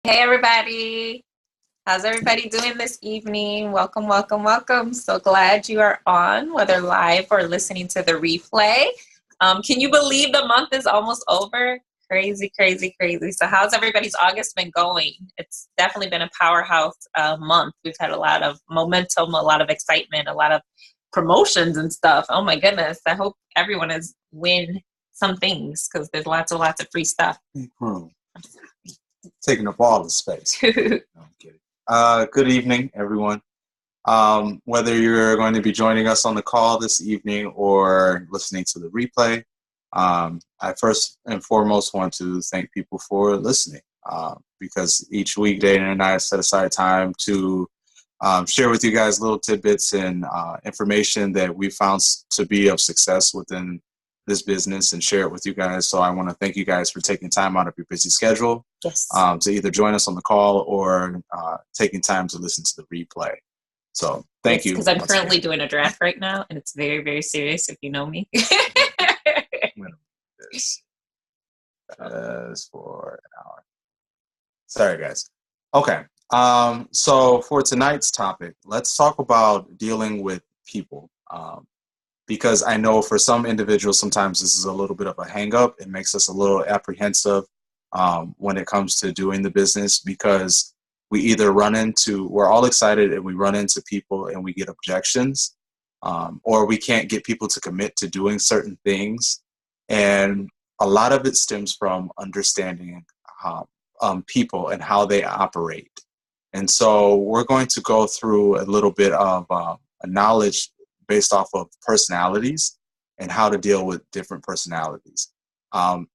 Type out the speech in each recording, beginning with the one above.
Hey everybody, how's everybody doing this evening? Welcome, welcome, welcome. So glad you are on, whether live or listening to the replay. Can you believe the month is almost over? Crazy, crazy, crazy. So how's everybody's August been going? It's definitely been a powerhouse month. We've had a lot of momentum, a lot of excitement, a lot of promotions and stuff. Oh my goodness. I hope everyone has win some things because there's lots of free stuff. Taking up all the space. No, I'm kidding. Good evening, everyone. Whether you're going to be joining us on the call this evening or listening to the replay, I first and foremost want to thank people for listening because each week Dana and I set aside time to share with you guys little tidbits and information that we found to be of success within this business and share it with you guys. So I want to thank you guys for taking time out of your busy schedule to either join us on the call or taking time to listen to the replay. So thank you. Because I'm currently doing a draft right now and it's very, very serious if you know me. This is for an hour. Sorry, guys. Okay. So for tonight's topic, let's talk about dealing with people. Because I know for some individuals, sometimes this is a little bit of a hang up. It makes us a little apprehensive when it comes to doing the business because we either we're all excited and we run into people and we get objections, or we can't get people to commit to doing certain things. And a lot of it stems from understanding people and how they operate. And so we're going to go through a little bit of a knowledge based off of personalities and how to deal with different personalities.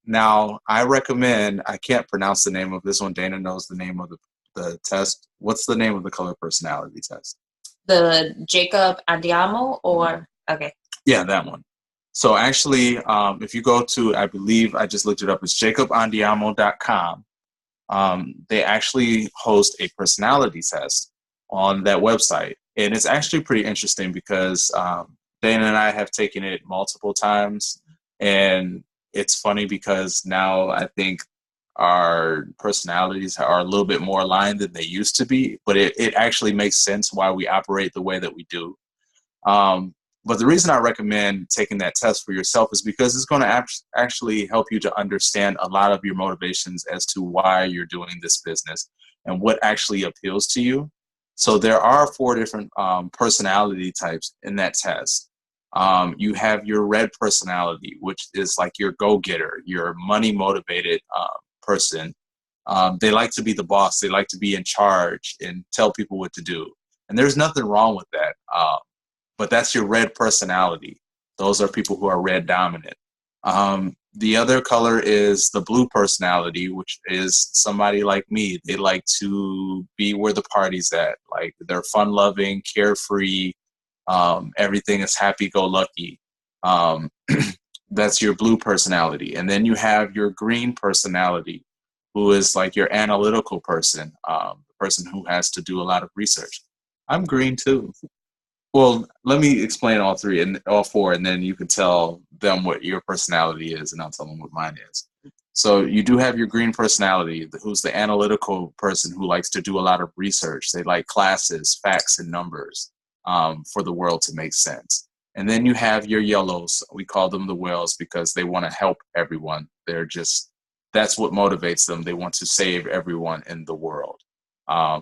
Now, I recommend, I can't pronounce the name of this one. Dana knows the name of the test. What's the name of the color personality test? The Jacob Andiamo or, okay. Yeah, that one. So actually, if you go to, I believe I just looked it up, it's jacobandiamo.com. They actually host a personality test on that website. And it's actually pretty interesting because Dana and I have taken it multiple times. And it's funny because now I think our personalities are a little bit more aligned than they used to be. But it actually makes sense why we operate the way that we do. But the reason I recommend taking that test for yourself is because it's going to actually help you to understand a lot of your motivations as to why you're doing this business and what actually appeals to you. So there are 4 different personality types in that test. You have your red personality, which is like your go-getter, your money-motivated person. They like to be the boss. They like to be in charge and tell people what to do. And there's nothing wrong with that. But that's your red personality. Those are people who are red dominant. The other color is the blue personality, which is somebody like me. They like to be where the party's at. Like they're fun-loving, carefree. Everything is happy-go-lucky. That's your blue personality. And then you have your green personality, who is like your analytical person, the person who has to do a lot of research. I'm green too. Well, let me explain all 4, and then you can tell them what your personality is, and I'll tell them what mine is. So you do have your green personality, who's the analytical person who likes to do a lot of research. They like classes, facts, and numbers for the world to make sense. And then you have your yellows. We call them the whales because they want to help everyone. That's what motivates them. They want to save everyone in the world.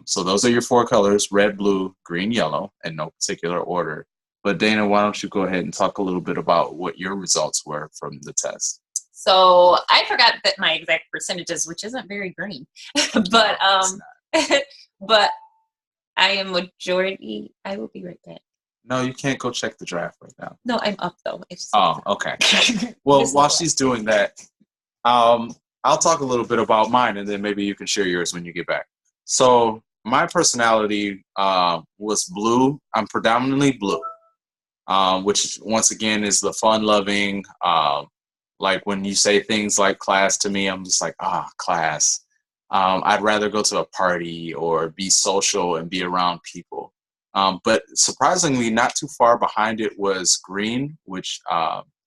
So those are your 4 colors: red, blue, green, yellow, in no particular order. But Dana, why don't you go ahead and talk a little bit about what your results were from the test? So I forgot that my exact percentages, which isn't very green, but but I am majority. I will be right back. No, you can't go check the draft right now. No, I'm up though. Okay. Well, while she's doing that, I'll talk a little bit about mine, and then maybe you can share yours when you get back. So my personality was blue. I'm predominantly blue, which once again is the fun-loving. Like when you say things like class to me, I'm just like, class. I'd rather go to a party or be social and be around people. But surprisingly, not too far behind it was green, which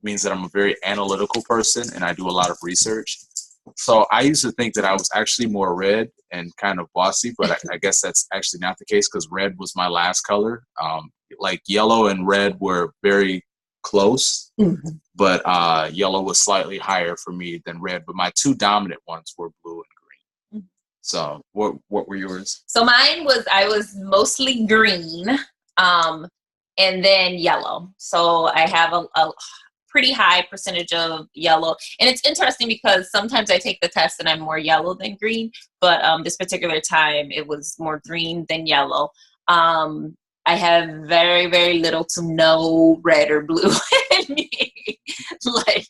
means that I'm a very analytical person and I do a lot of research. So I used to think that I was actually more red and kind of bossy, but I guess that's actually not the case because red was my last color. Like yellow and red were very close, but yellow was slightly higher for me than red. But my two dominant ones were blue and green. So what were yours? So I was mostly green, and then yellow. So I have a pretty high percentage of yellow. And it's interesting because sometimes I take the test and I'm more yellow than green, but this particular time it was more green than yellow. I have very, very little to no red or blue in me. Like,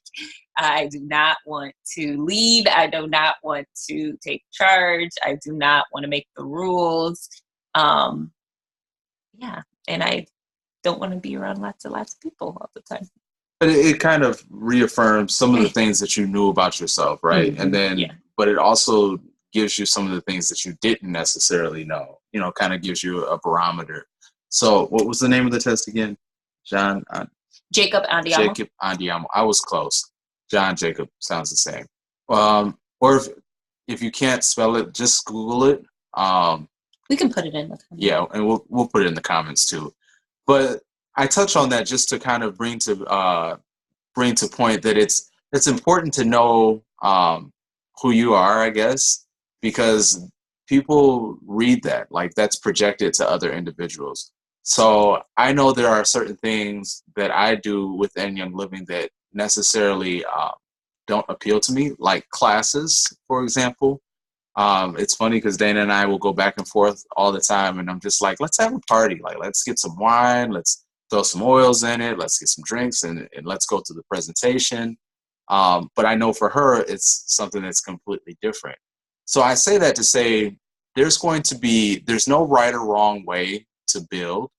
I do not want to lead. I do not want to take charge. I do not want to make the rules. Yeah, and I don't want to be around lots of people all the time. But it kind of reaffirms some of the things that you knew about yourself, right? And then, but it also gives you some of the things that you didn't necessarily know. You know, kind of gives you a barometer. So, what was the name of the test again? John? Jacob Andiamo. Jacob Andiamo. I was close. John Jacob sounds the same. Or if you can't spell it, just Google it. We can put it in the comments. Yeah, and we'll put it in the comments too. But I touch on that just to kind of bring to point that it's important to know who you are, I guess, because people read that, like that's projected to other individuals. So I know there are certain things that I do within Young Living that necessarily don't appeal to me, like classes, for example. It's funny because Dana and I will go back and forth all the time, and I'm just like, let's have a party. Like, let's get some wine, let's throw some oils in it, let's get some drinks, and let's go to the presentation. But I know for her, it's something that's completely different. So I say that to say there's no right or wrong way to build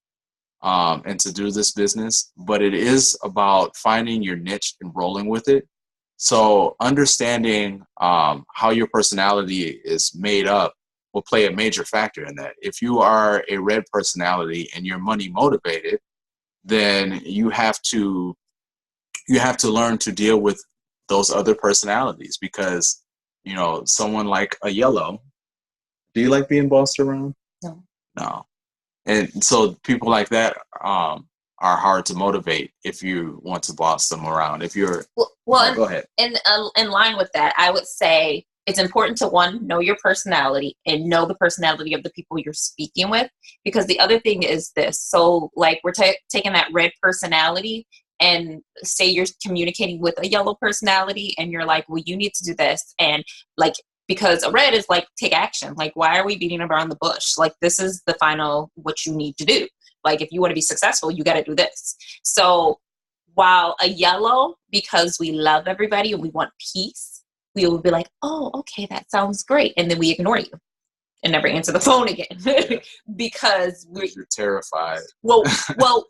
and to do this business, but it is about finding your niche and rolling with it. So understanding how your personality is made up will play a major factor in that. If you are a red personality and you're money motivated, then you have to learn to deal with those other personalities because, you know, someone like a yellow, do you like being bossed around? No. And so people like that are hard to motivate if you want to boss them around. If you're go ahead. In line with that, I would say it's important to know your personality and know the personality of the people you're speaking with, because the other thing is this. So like we're taking that red personality and say you're communicating with a yellow personality and you're like, well, you need to do this. And like, because a red is like, take action. Like, why are we beating around the bush? Like, this is the final, what you need to do. Like, if you want to be successful, you got to do this. So while a yellow, because we love everybody and we want peace, we will be like, oh, okay, that sounds great. And then we ignore you and never answer the phone again because you're terrified. Well,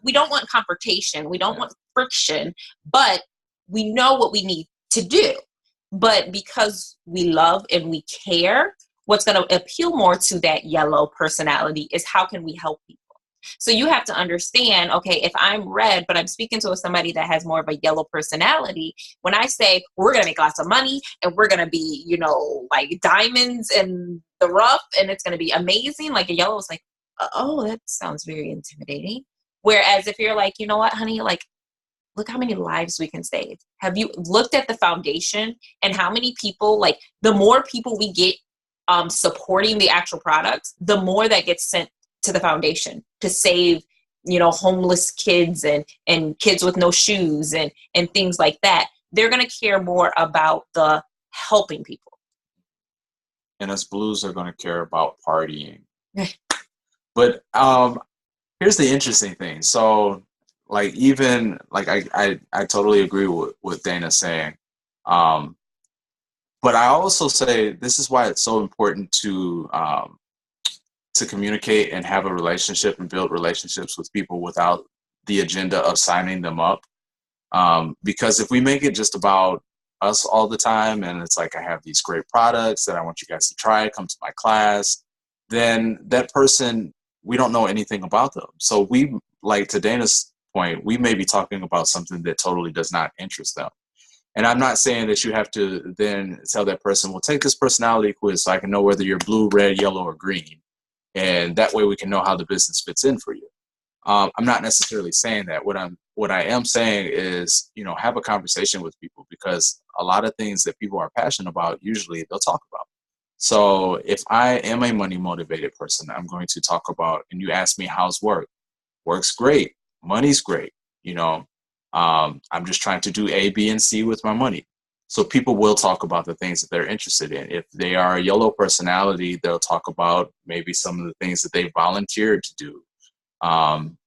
we don't want confrontation. We don't want friction, but we know what we need to do. But because we love and we care, what's going to appeal more to that yellow personality is how can we help people? So you have to understand, okay, if I'm red, but I'm speaking to somebody that has more of a yellow personality, when I say we're going to make lots of money and we're going to be, you know, like diamonds in the rough and it's going to be amazing, like a yellow is like, oh, that sounds very intimidating. Whereas if you're like, you know what, honey, like, look how many lives we can save. Have you looked at the foundation and how many people, like the more people we get supporting the actual products, the more that gets sent to the foundation to save, you know, homeless kids and kids with no shoes and things like that. They're going to care more about the helping people. And us blues are going to care about partying. But here's the interesting thing. So like, even like I totally agree with what Dana's saying. But I also say this is why it's so important to communicate and have a relationship and build relationships with people without the agenda of signing them up. Because if we make it just about us all the time and it's like, I have these great products that I want you guys to try, come to my class, then that person, we don't know anything about them. So we, like to Dana's point, we may be talking about something that totally does not interest them. And I'm not saying that you have to then tell that person, well, take this personality quiz so I can know whether you're blue, red, yellow, or green. And that way we can know how the business fits in for you. I'm not necessarily saying that. What I am saying is, have a conversation with people, because a lot of things that people are passionate about, usually they'll talk about. So if I am a money motivated person, I'm going to talk about, and you ask me, how's work? Work's great. Money's great. I'm just trying to do A, B, and C with my money. So people will talk about the things that they're interested in. If they are a yellow personality, they'll talk about maybe some of the things that they volunteered to do,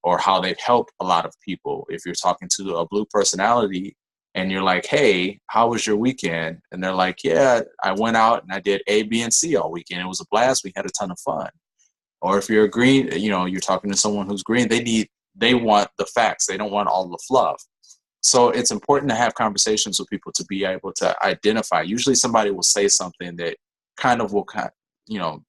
or how they've helped a lot of people. If you're talking to a blue personality and you're like, hey, how was your weekend? And they're like, yeah, I went out and I did A, B, and C all weekend. It was a blast. We had a ton of fun. Or if you're green, you're talking to someone who's green, they want the facts. They don't want all the fluff. So it's important to have conversations with people to be able to identify. Usually somebody will say something that kind of will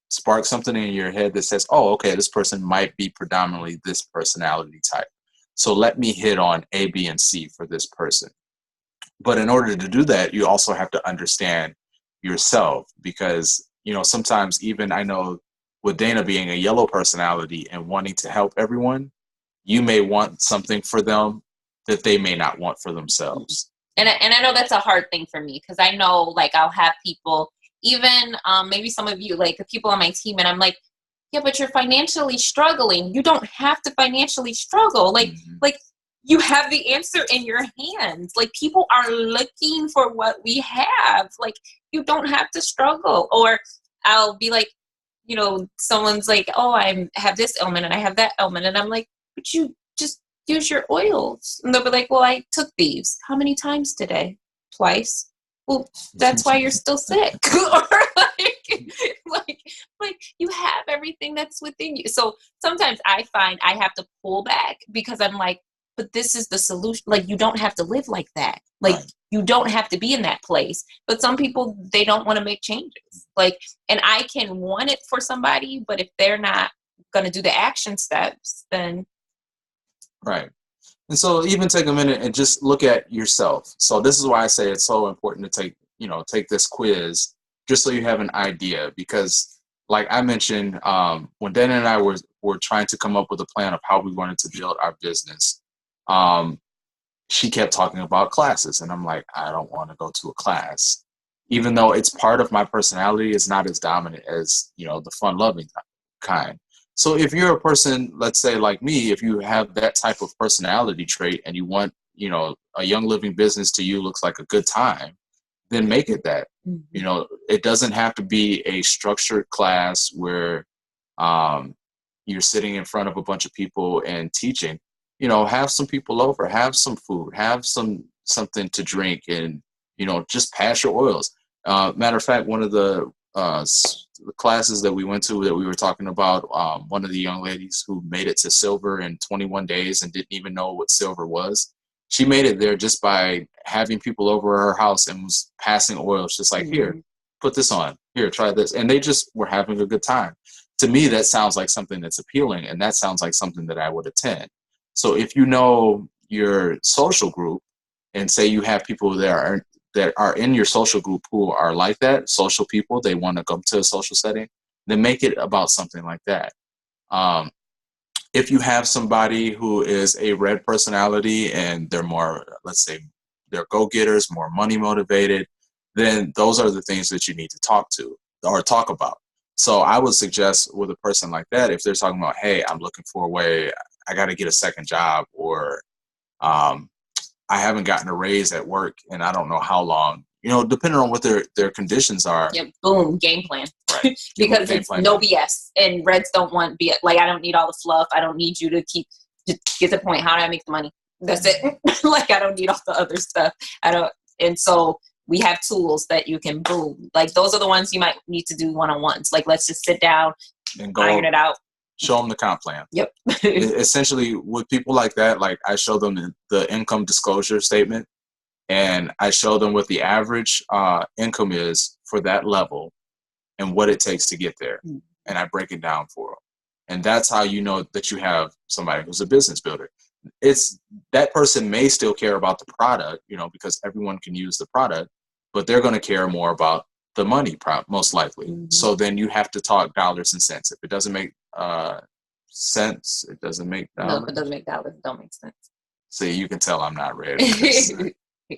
spark something in your head that says, oh, okay, this person might be predominantly this personality type. So let me hit on A, B, and C for this person. But in order to do that, you also have to understand yourself, because, sometimes even I know with Dana being a yellow personality and wanting to help everyone, you may want something for them that they may not want for themselves. And I know that's a hard thing for me, because I know, like, I'll have people, even maybe some of you, like the people on my team, and I'm like, yeah, but you're financially struggling. You don't have to financially struggle. Like you have the answer in your hands. Like, people are looking for what we have. Like, you don't have to struggle. Or I'll be like, someone's like, oh, I have this ailment and I have that ailment. And I'm like, but you just use your oils. And they'll be like, well, I took these. How many times today? Twice. Well, that's why you're still sick. Or like you have everything that's within you. So sometimes I find I have to pull back, because I'm like, but this is the solution. Like, you don't have to live like that. Like, right. You don't have to be in that place. But some people, they don't want to make changes. Like, and I can want it for somebody, but if they're not going to do the action steps, then. Right. And so even take a minute and just look at yourself. So this is why I say it's so important to take this quiz, just so you have an idea. Because like I mentioned, when Dana and I were trying to come up with a plan of how we wanted to build our business, she kept talking about classes. And I'm like, I don't want to go to a class. Even though it's part of my personality, it's not as dominant as, the fun-loving kind. So if you're a person, let's say like me, if you have that type of personality trait and you want, a Young Living business to you looks like a good time, then make it that. Mm-hmm. It doesn't have to be a structured class where you're sitting in front of a bunch of people and teaching. Have some people over, have some food, have something to drink, and, just pass your oils. Matter of fact, one of the classes that we went to that we were talking about, one of the young ladies who made it to silver in 21 days and didn't even know what silver was. She made it there just by having people over her house and was passing oils, just like, here, put this on, here, try this. And they just were having a good time. To me, that sounds like something that's appealing, and that sounds like something that I would attend. So if you know your social group, and say you have people that are in your social group who are like that, social people, they want to come to a social setting, then make it about something like that. If you have somebody who is a red personality and they're more, let's say, they're go-getters, more money motivated, then those are the things that you need to talk about. So I would suggest with a person like that, if they're talking about, hey, I'm looking for a way, I got to get a second job, or I haven't gotten a raise at work and I don't know how long, depending on what their conditions are. Yeah, boom, game plan. Right. Because it's no BS, and Reds don't want BS. Like, I don't need all the fluff. I don't need you to just get the point. How do I make the money? That's it. Like, I don't need all the other stuff. And so we have tools that you can boom. Like, those are the ones you might need to do one-on-ones. Like, let's just sit down and iron it out. Show them the comp plan. Yep. Essentially, with people like that, like, I show them the income disclosure statement, and I show them what the average income is for that level and what it takes to get there. And I break it down for them. And that's how you know that you have somebody who's a business builder. it's that person may still care about the product, you know, because everyone can use the product, but they're going to care more about the money, most likely. Mm-hmm. So then you have to talk dollars and cents. If it doesn't make sense, it doesn't make dollars. No, if it doesn't make dollars, it don't make sense. See, you can tell I'm not ready.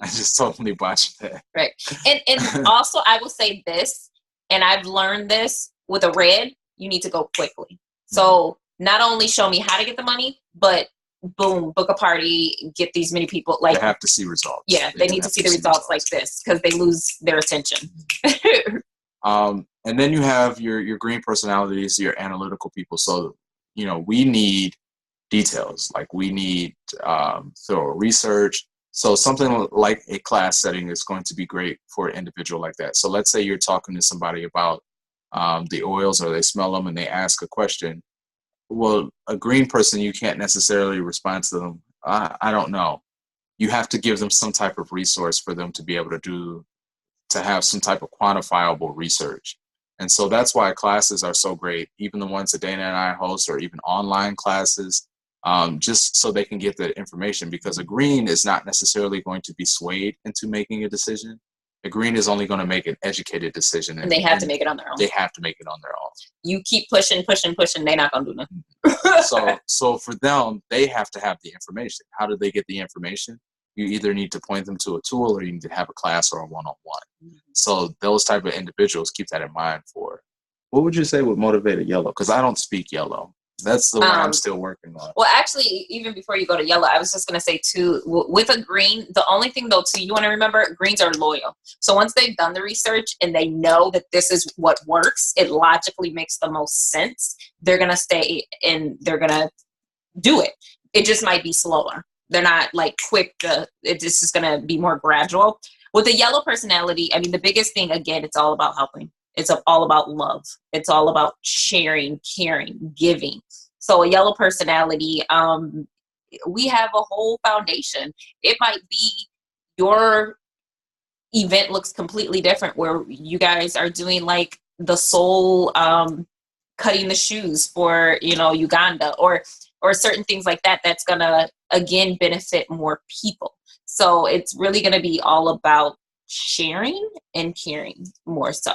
I just totally botched that. Right. And also, I will say this, and I've learned this with a red, you need to go quickly. So not only show me how to get the money, but boom, book a party, get these many people. Like, they have to see results. Yeah, they need to see the results like this because they lose their attention. And then you have your green personalities, your analytical people. So, you know, we need details. Like we need thorough research. So something like a class setting is going to be great for an individual like that. So let's say you're talking to somebody about the oils, or they smell them and they ask a question. Well, a green person, you can't necessarily respond to them. I don't know. You have to give them some type of resource for them to be able to have some type of quantifiable research. And so that's why classes are so great, even the ones that Dana and I host, or even online classes, just so they can get the information, because a green is not necessarily going to be swayed into making a decision. A green is only going to make an educated decision. And they have to make it on their own. They have to make it on their own. You keep pushing, they're not going to do nothing. So for them, they have to have the information. How do they get the information? You either need to point them to a tool, or you need to have a class or a one-on-one. Mm-hmm. So those type of individuals, keep that in mind for. What would you say would motivate a yellow? Because I don't speak yellow. That's the one I'm still working on. Well, actually, even before you go to yellow, I was just going to say, too, with a green, the only thing, though, too, you want to remember, greens are loyal. So once they've done the research and they know that this is what works, it logically makes the most sense. They're going to stay and they're going to do it. It just might be slower. They're not like quick. It's just going to be more gradual. With a yellow personality, I mean, the biggest thing, again, it's all about helping. It's all about love. It's all about sharing, caring, giving. So a yellow personality, we have a whole foundation. It might be your event looks completely different, where you guys are doing like the soul cutting the shoes for, you know, Uganda, or certain things like that. That's going to, again, benefit more people. So it's really going to be all about sharing and caring more so.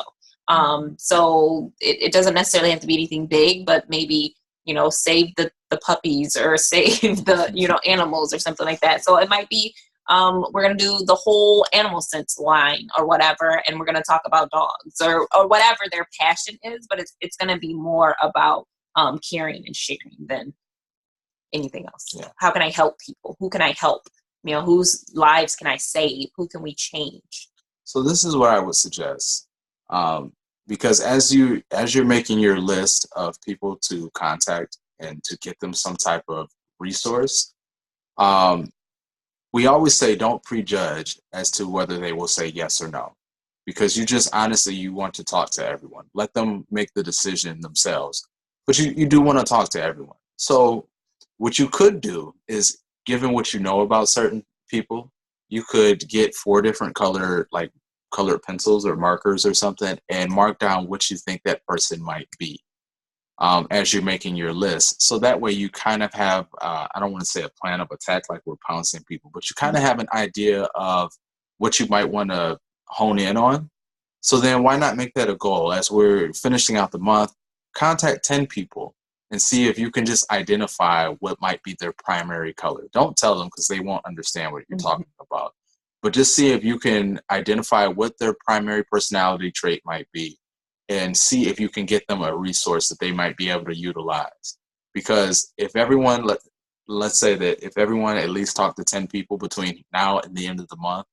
So it doesn't necessarily have to be anything big, but maybe, you know, save the puppies, or save the, you know, animals or something like that. So it might be, we're going to do the whole animal sense line or whatever, and we're going to talk about dogs or whatever their passion is, but it's going to be more about caring and sharing than anything else. Yeah. How can I help people? Who can I help? You know, whose lives can I save? Who can we change? So this is what I would suggest. Because as you're making your list of people to contact and to get them some type of resource, we always say don't prejudge as to whether they will say yes or no, because you just honestly, you want to talk to everyone. Let them make the decision themselves, but you do want to talk to everyone. So what you could do is, given what you know about certain people, you could get 4 different colored pencils or markers or something, and mark down what you think that person might be as you're making your list. So that way you kind of have, I don't want to say a plan of attack like we're pouncing people, but you kind of have an idea of what you might want to hone in on. So then why not make that a goal? As we're finishing out the month, contact 10 people and see if you can just identify what might be their primary color. Don't tell them, because they won't understand what you're talking about. But just see if you can identify what their primary personality trait might be, and see if you can get them a resource that they might be able to utilize. Because if everyone, let's say that if everyone at least talked to 10 people between now and the end of the month,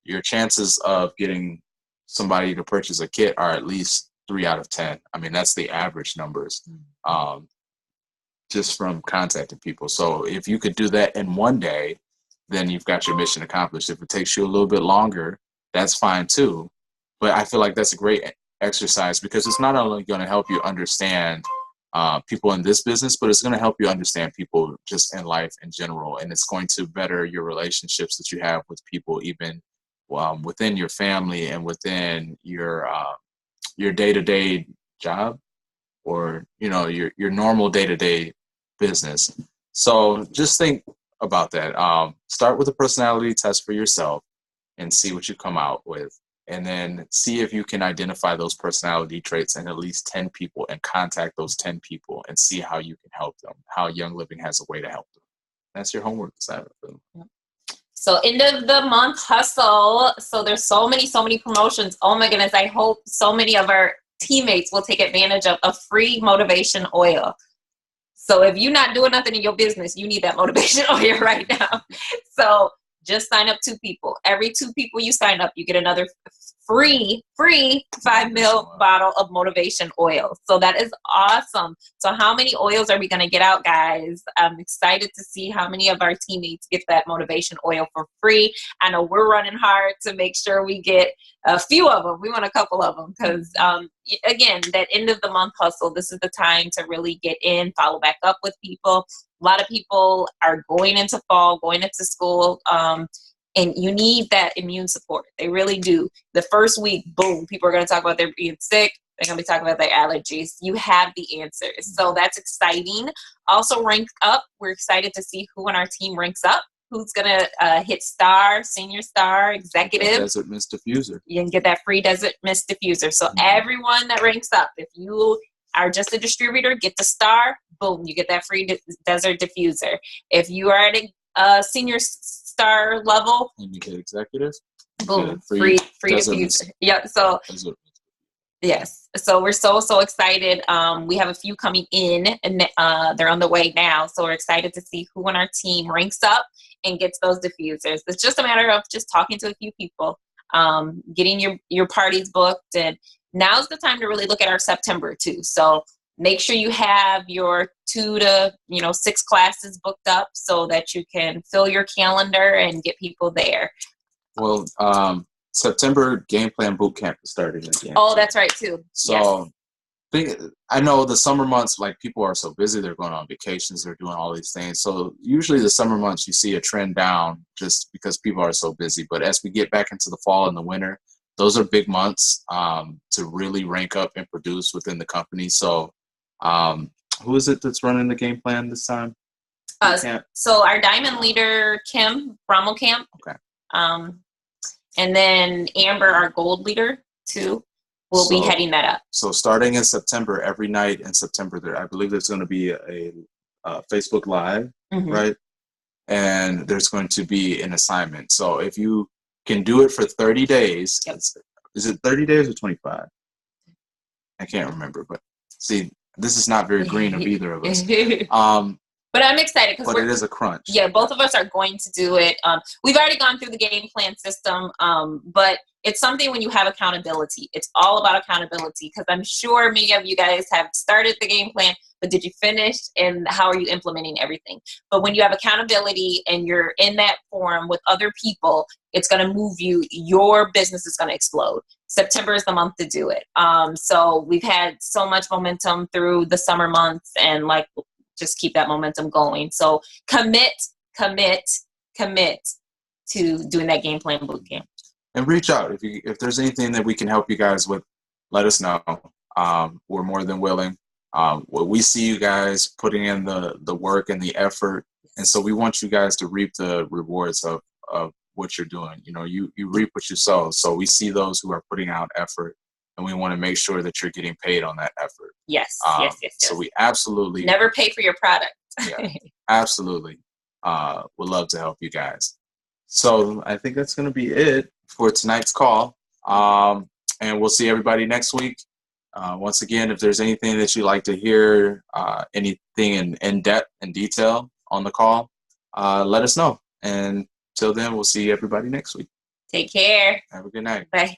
your chances of getting somebody to purchase a kit are at least 3 out of 10. I mean, that's the average numbers, just from contacting people. So if you could do that in one day, then you've got your mission accomplished. If it takes you a little bit longer, that's fine too. But I feel like that's a great exercise, because it's not only going to help you understand people in this business, but it's going to help you understand people just in life in general. And it's going to better your relationships that you have with people, even within your family and within your day-to-day job, or, you know, your normal day-to-day business. So just think about that. Start with a personality test for yourself and see what you come out with. And then see if you can identify those personality traits in at least 10 people and contact those 10 people and see how you can help them, how Young Living has a way to help them. That's your homework assignment for them. So end of the month hustle. So there's so many promotions. Oh my goodness. I hope so many of our teammates will take advantage of a free motivation oil. So if you're not doing nothing in your business, you need that motivation oil right now. So just sign up 2 people. Every 2 people you sign up, you get another free 5 ml bottle of motivation oil. So that is awesome. So how many oils are we going to get out, guys? I'm excited to see how many of our teammates get that motivation oil for free. I know we're running hard to make sure we get a few of them. We want a couple of them because, again, that end of the month hustle, this is the time to really get in, follow back up with people. A lot of people are going into fall, going into school, and you need that immune support. They really do. The first week, boom, people are going to talk about their being sick. They're going to be talking about their allergies. You have the answers. So that's exciting. Also, rank up. We're excited to see who on our team ranks up. Who's going to hit star, senior star, executive. Desert Mist Diffuser. You can get that free Desert Mist Diffuser. So everyone that ranks up, if you are just a distributor, get the star, boom, you get that free Desert Diffuser. If you are at a senior star level, and you get executive, boom, free diffuser. Yeah, so yes, so we're so excited. We have a few coming in, and they're on the way now. So we're excited to see who on our team ranks up and gets those diffusers. It's just a matter of just talking to a few people, getting your parties booked, and now's the time to really look at our September too. So make sure you have your 2 to 6 classes booked up so that you can fill your calendar and get people there. Well, September Game Plan Bootcamp is starting again. Oh, that's right too. So I know the summer months, like people are so busy, they're going on vacations, they're doing all these things. So usually the summer months you see a trend down just because people are so busy. But as we get back into the fall and the winter, those are big months to really rank up and produce within the company. So who is it that's running the game plan this time? So our diamond leader, Kim Brommelkamp. Okay. And then Amber, our gold leader, too, will be heading that up. So starting in September, every night in September, I believe there's going to be a Facebook Live, right? And there's going to be an assignment. So if you can do it for 30 days, is it 30 days or 25? I can't remember, but see, this is not very green of either of us. But I'm excited because it is a crunch. Yeah, both of us are going to do it. We've already gone through the game plan system, but it's something when you have accountability. It's all about accountability because I'm sure many of you guys have started the game plan, but did you finish and how are you implementing everything? But when you have accountability and you're in that forum with other people, it's going to move you. Your business is going to explode. September is the month to do it. So we've had so much momentum through the summer months and just keep that momentum going. So commit to doing that game plan bootcamp. And reach out if there's anything that we can help you guys with. Let us know. We're more than willing. We see you guys putting in the work and the effort, and so we want you guys to reap the rewards of what you're doing. You reap what you sow. So we see those who are putting out effort, and we want to make sure that you're getting paid on that effort. Yes. So we absolutely never pay for your product. Yeah, absolutely. Would love to help you guys. So I think that's going to be it for tonight's call. And we'll see everybody next week. Once again, if there's anything that you'd like to hear, anything in depth and detail on the call, let us know. And till then, we'll see everybody next week. Take care. Have a good night. Bye.